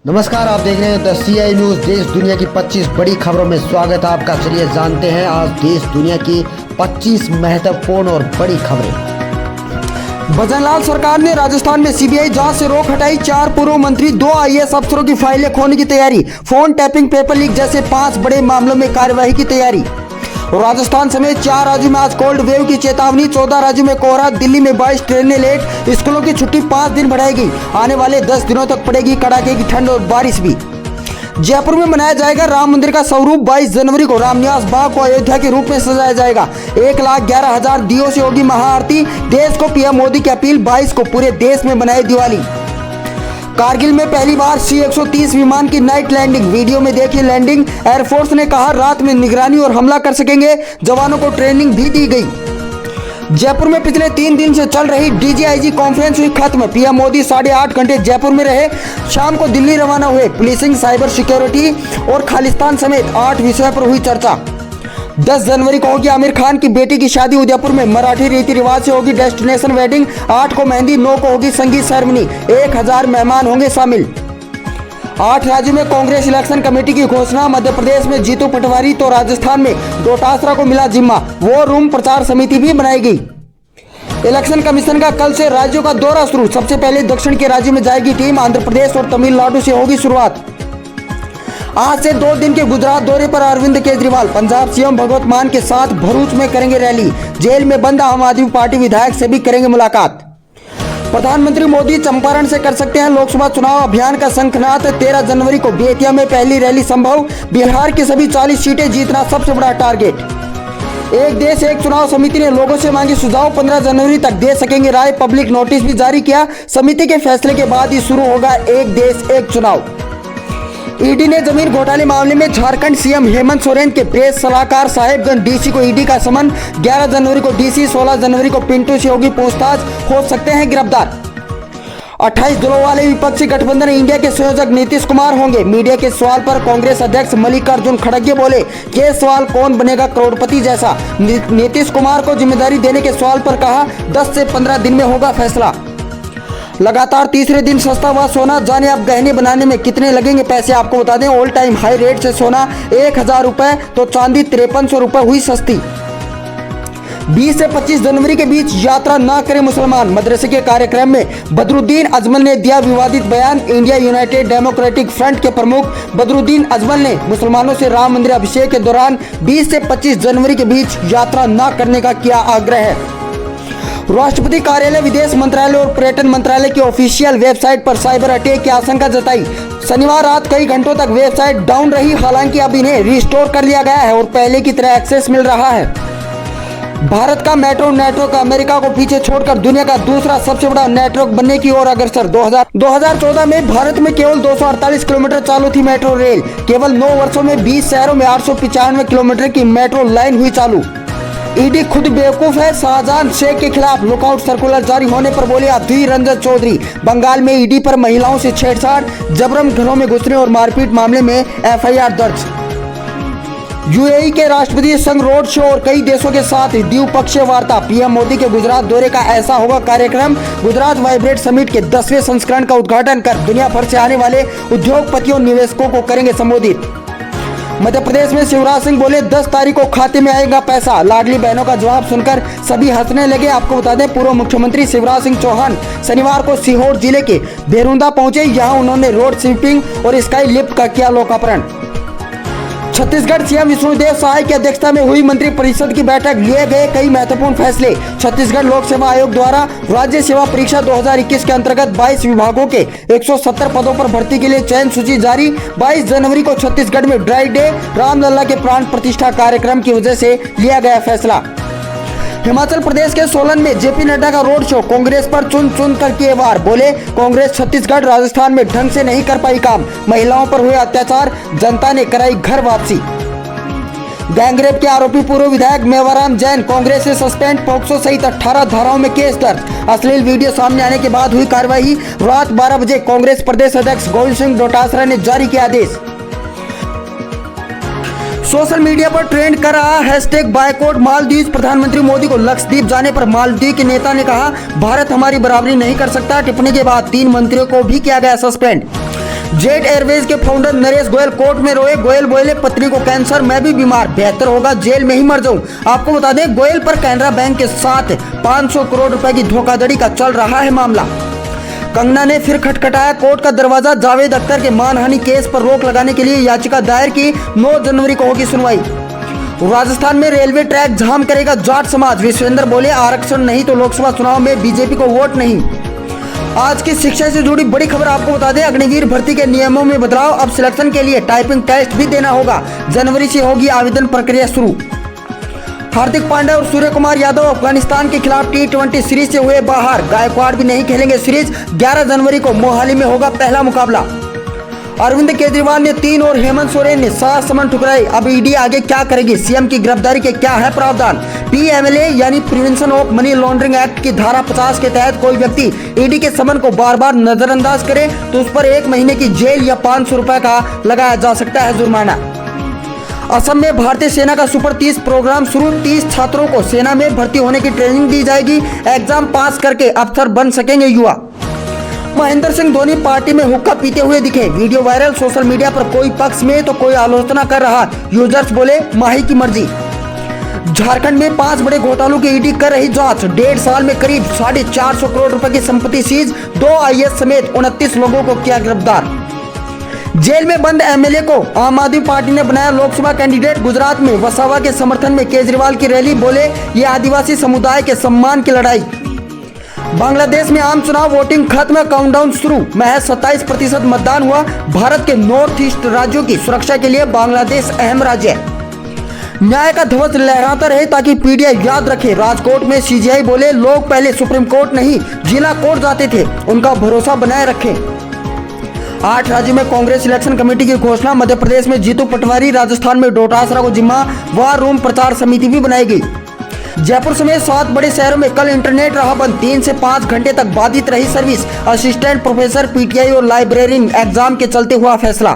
नमस्कार, आप देख रहे हैं द CI न्यूज़। देश दुनिया की 25 बड़ी खबरों में स्वागत है आपका। चलिए जानते हैं आज देश दुनिया की 25 महत्वपूर्ण और बड़ी खबरें। भजनलाल सरकार ने राजस्थान में CBI जांच से रोक हटाई। 4 पूर्व मंत्री, 2 IAS अफसरों की फाइलें खोने की तैयारी। फोन टैपिंग, पेपर लीक जैसे 5 बड़े मामलों में कार्यवाही की तैयारी। राजस्थान समेत 4 राज्यों में आज कोल्ड वेव की चेतावनी। 14 राज्यों में कोहरा, दिल्ली में 22 ट्रेनें लेट। स्कूलों की छुट्टी 5 दिन बढ़ाई गई। आने वाले 10 दिनों तक पड़ेगी कड़ाके की ठंड और बारिश भी। जयपुर में मनाया जाएगा राम मंदिर का स्वरूप। 22 जनवरी को रामनिवास बाग को अयोध्या के रूप में सजाया जाएगा। 1,11,000 दियों से होगी महाआरती। देश को PM मोदी की अपील, 22 को पूरे देश में बनाए दिवाली। कारगिल में पहली बार C-130 विमान की नाइट लैंडिंग। वीडियो में देखिए लैंडिंग। एयरफोर्स ने कहा रात में निगरानी और हमला कर सकेंगे। जवानों को ट्रेनिंग भी दी गई। जयपुर में पिछले 3 दिन से चल रही DGIG कॉन्फ्रेंस हुई खत्म। PM मोदी 8.5 घंटे जयपुर में रहे। शाम को दिल्ली रवाना हुए। पुलिसिंग, साइबर सिक्योरिटी और खालिस्तान समेत 8 विषयों पर हुई चर्चा। 10 जनवरी को होगी आमिर खान की बेटी की शादी उदयपुर में। मराठी रीति रिवाज से होगी डेस्टिनेशन वेडिंग। 8 को मेहंदी, 9 को होगी संगीत सेरेमनी। 1000 मेहमान होंगे शामिल। 8 राज्यों में कांग्रेस इलेक्शन कमेटी की घोषणा। मध्य प्रदेश में जीतू पटवारी तो राजस्थान में डोटासरा को मिला जिम्मा। वो रूम प्रचार समिति भी बनाई गई। इलेक्शन कमीशन का कल से राज्यों का दौरा शुरू। सबसे पहले दक्षिण के राज्यों में जाएगी टीम। आंध्र प्रदेश और तमिलनाडु से होगी शुरुआत। आज से 2 दिन के गुजरात दौरे पर अरविंद केजरीवाल। पंजाब CM भगवत मान के साथ भरूच में करेंगे रैली। जेल में बंद आम आदमी पार्टी विधायक से भी करेंगे मुलाकात। प्रधानमंत्री मोदी चंपारण से कर सकते हैं लोकसभा चुनाव अभियान का शंखनाद। 13 जनवरी को बेतिया में पहली रैली संभव। बिहार की सभी 40 सीटें जीतना सबसे बड़ा टारगेट। एक देश एक चुनाव समिति ने लोगों से मांगी सुझाव। 15 जनवरी तक दे सकेंगे राय। पब्लिक नोटिस भी जारी किया। समिति के फैसले के बाद ही शुरू होगा एक देश एक चुनाव। ED ने जमीन घोटाले मामले में झारखंड CM हेमंत सोरेन के प्रेस सलाहकार साहेबगंज DC को ED का समन। 11 जनवरी को DC, 16 जनवरी को पिंटू से होगी पूछताछ। हो सकते हैं गिरफ्तार। 28 दलों वाले विपक्षी गठबंधन इंडिया के संयोजक नीतीश कुमार होंगे। मीडिया के सवाल पर कांग्रेस अध्यक्ष मल्लिकार्जुन खड़गे बोले, ये सवाल कौन बनेगा करोड़पति जैसा। नीतीश कुमार को जिम्मेदारी देने के सवाल पर कहा 10 से 15 दिन में होगा फैसला। लगातार तीसरे दिन सस्ता हुआ सोना। जाने अब गहने बनाने में कितने लगेंगे पैसे, आपको बता दें। ऑल टाइम हाई रेट से सोना 1000 रुपए तो चांदी 5300 रुपए हुई सस्ती। 20 से 25 जनवरी के बीच यात्रा ना करें मुसलमान। मदरसे के कार्यक्रम में बदरुद्दीन अजमल ने दिया विवादित बयान। इंडिया यूनाइटेड डेमोक्रेटिक फ्रंट के प्रमुख बदरुद्दीन अजमल ने मुसलमानों से राम मंदिर अभिषेक के दौरान 20 से 25 जनवरी के बीच यात्रा ना करने का किया आग्रह। राष्ट्रपति कार्यालय, विदेश मंत्रालय और पर्यटन मंत्रालय की ऑफिशियल वेबसाइट पर साइबर अटैक की आशंका जताई। शनिवार रात कई घंटों तक वेबसाइट डाउन रही। हालांकि अब इन्हें रिस्टोर कर लिया गया है और पहले की तरह एक्सेस मिल रहा है। भारत का मेट्रो नेटवर्क अमेरिका को पीछे छोड़कर दुनिया का दूसरा सबसे बड़ा नेटवर्क बनने की ओर अग्रसर। 2014 में भारत में केवल 248 किलोमीटर चालू थी मेट्रो रेल। केवल 9 वर्षों में 20 शहरों में 895 किलोमीटर की मेट्रो लाइन हुई चालू। ED खुद बेवकूफ है। शाहजहां शेख के खिलाफ लुकआउट सर्कुलर जारी होने पर बोले अधीर रंजन चौधरी। बंगाल में ED पर महिलाओं से छेड़छाड़, जबरन घरों में घुसने और मारपीट मामले में FIR दर्ज। UAE के राष्ट्रपति संग रोड शो और कई देशों के साथ द्विपक्षीय वार्ता। PM मोदी के गुजरात दौरे का ऐसा होगा कार्यक्रम। गुजरात वाइब्रेट समिट के 10वें संस्करण का उद्घाटन कर दुनिया भर से आने वाले उद्योगपतियों निवेशकों को करेंगे संबोधित। मध्य प्रदेश में शिवराज सिंह बोले 10 तारीख को खाते में आएगा पैसा। लाडली बहनों का जवाब सुनकर सभी हंसने लगे। आपको बता दें पूर्व मुख्यमंत्री शिवराज सिंह चौहान शनिवार को सीहोर जिले के भेरुंदा पहुंचे। यहां उन्होंने रोड स्वीपिंग और स्काई लिफ्ट का किया लोकार्पण। छत्तीसगढ़ CM विष्णुदेव साय की अध्यक्षता में हुई मंत्रिपरिषद की बैठक। लिए गए कई महत्वपूर्ण फैसले। छत्तीसगढ़ लोक सेवा आयोग द्वारा राज्य सेवा परीक्षा 2021 के अंतर्गत 22 विभागों के 170 पदों पर भर्ती के लिए चयन सूची जारी। 22 जनवरी को छत्तीसगढ़ में ड्राई डे। रामलला के प्राण प्रतिष्ठा कार्यक्रम की वजह से लिया गया फैसला। हिमाचल प्रदेश के सोलन में JP नड्डा का रोड शो। कांग्रेस पर चुन चुन कर किए वार। बोले कांग्रेस छत्तीसगढ़ राजस्थान में ढंग से नहीं कर पाई काम। महिलाओं पर हुए अत्याचार, जनता ने कराई घर वापसी। गैंगरेप के आरोपी पूर्व विधायक मेवाराम जैन कांग्रेस से सस्पेंड। पॉक्सो सहित 18 धाराओं में केस दर्ज। अश्लील वीडियो सामने आने के बाद हुई कार्रवाई। रात 12 बजे कांग्रेस प्रदेश अध्यक्ष गोविंद सिंह डोटासरा ने जारी किया आदेश। सोशल मीडिया पर ट्रेंड कर रहा #बायकॉट मालदीव। प्रधानमंत्री मोदी को लक्षद्वीप जाने पर मालदीव के नेता ने कहा भारत हमारी बराबरी नहीं कर सकता। टिप्पणी के बाद 3 मंत्रियों को भी किया गया सस्पेंड। जेट एयरवेज के फाउंडर नरेश गोयल कोर्ट में रोए। गोयल बोले पत्नी को कैंसर, मैं भी बीमार, बेहतर होगा जेल में ही मर जाऊं। आपको बता दें गोयल पर कैनरा बैंक के साथ 500 करोड़ रुपए की धोखाधड़ी का चल रहा है मामला। कंगना ने फिर खटखटाया कोर्ट का दरवाजा। जावेद अख्तर के मानहानि केस पर रोक लगाने के लिए याचिका दायर की। 9 जनवरी को होगी सुनवाई। राजस्थान में रेलवे ट्रैक जाम करेगा जाट समाज। विश्वेंद्र बोले आरक्षण नहीं तो लोकसभा चुनाव में बीजेपी को वोट नहीं। आज की शिक्षा से जुड़ी बड़ी खबर आपको बता दें, अग्निवीर भर्ती के नियमों में बदलाव। अब सिलेक्शन के लिए टाइपिंग टेस्ट भी देना होगा। जनवरी से होगी आवेदन प्रक्रिया शुरू। हार्दिक पांड्या और सूर्य कुमार यादव अफगानिस्तान के खिलाफ T20 सीरीज से हुए बाहर। गायकवाड़ भी नहीं खेलेंगे सीरीज। 11 जनवरी को मोहाली में होगा पहला मुकाबला। अरविंद केजरीवाल ने 3 और हेमंत सोरेन ने 7 समन ठुकराए। अब ईडी आगे क्या करेगी? सीएम की गिरफ्तारी के क्या है प्रावधान? PMLA यानी prevention of money laundering act की धारा 50 के तहत कोई व्यक्ति ईडी के समन को बार बार नजरअंदाज करे तो उस पर 1 महीने की जेल या 500 रुपए का लगाया जा सकता है जुर्माना। असम में भारतीय सेना का सुपर 30 प्रोग्राम शुरू। 30 छात्रों को सेना में भर्ती होने की ट्रेनिंग दी जाएगी। एग्जाम पास करके अफसर बन सकेंगे युवा। महेंद्र सिंह धोनी पार्टी में हुक्का पीते हुए दिखे। Video viral. सोशल मीडिया पर कोई पक्ष में तो कोई आलोचना कर रहा। यूजर्स बोले माही की मर्जी। झारखंड में 5 बड़े घोटालों की ईडी कर रही जांच। 1.5 साल में करीब 450 करोड़ रुपए की संपत्ति सीज। 2 IAS समेत 29 लोगों को किया गिरफ्तार। जेल में बंद MLA को आम आदमी पार्टी ने बनाया लोकसभा कैंडिडेट। गुजरात में वसावा के समर्थन में केजरीवाल की रैली। बोले ये आदिवासी समुदाय के सम्मान की लड़ाई। बांग्लादेश में आम चुनाव वोटिंग खत्म, काउंटडाउन शुरू। महज 27% मतदान हुआ। भारत के नॉर्थ ईस्ट राज्यों की सुरक्षा के लिए बांग्लादेश अहम राज्य है। न्याय का ध्वज लहराता रहे ताकि पीढ़ियां याद रखे। राजकोट में CJI बोले लोग पहले सुप्रीम कोर्ट नहीं जिला कोर्ट जाते थे, उनका भरोसा बनाए रखें। 8 राज्यों में कांग्रेस इलेक्शन कमेटी की घोषणा। मध्य प्रदेश में जीतू पटवारी, राजस्थान में डोटासरा को जिम्मा। वार रूम प्रचार समिति भी बनाई गई। जयपुर समेत 7 बड़े शहरों में कल इंटरनेट रहा बंद। 3 से 5 घंटे तक बाधित रही सर्विस। असिस्टेंट प्रोफेसर, PTI और लाइब्रेरियन एग्जाम के चलते हुआ फैसला।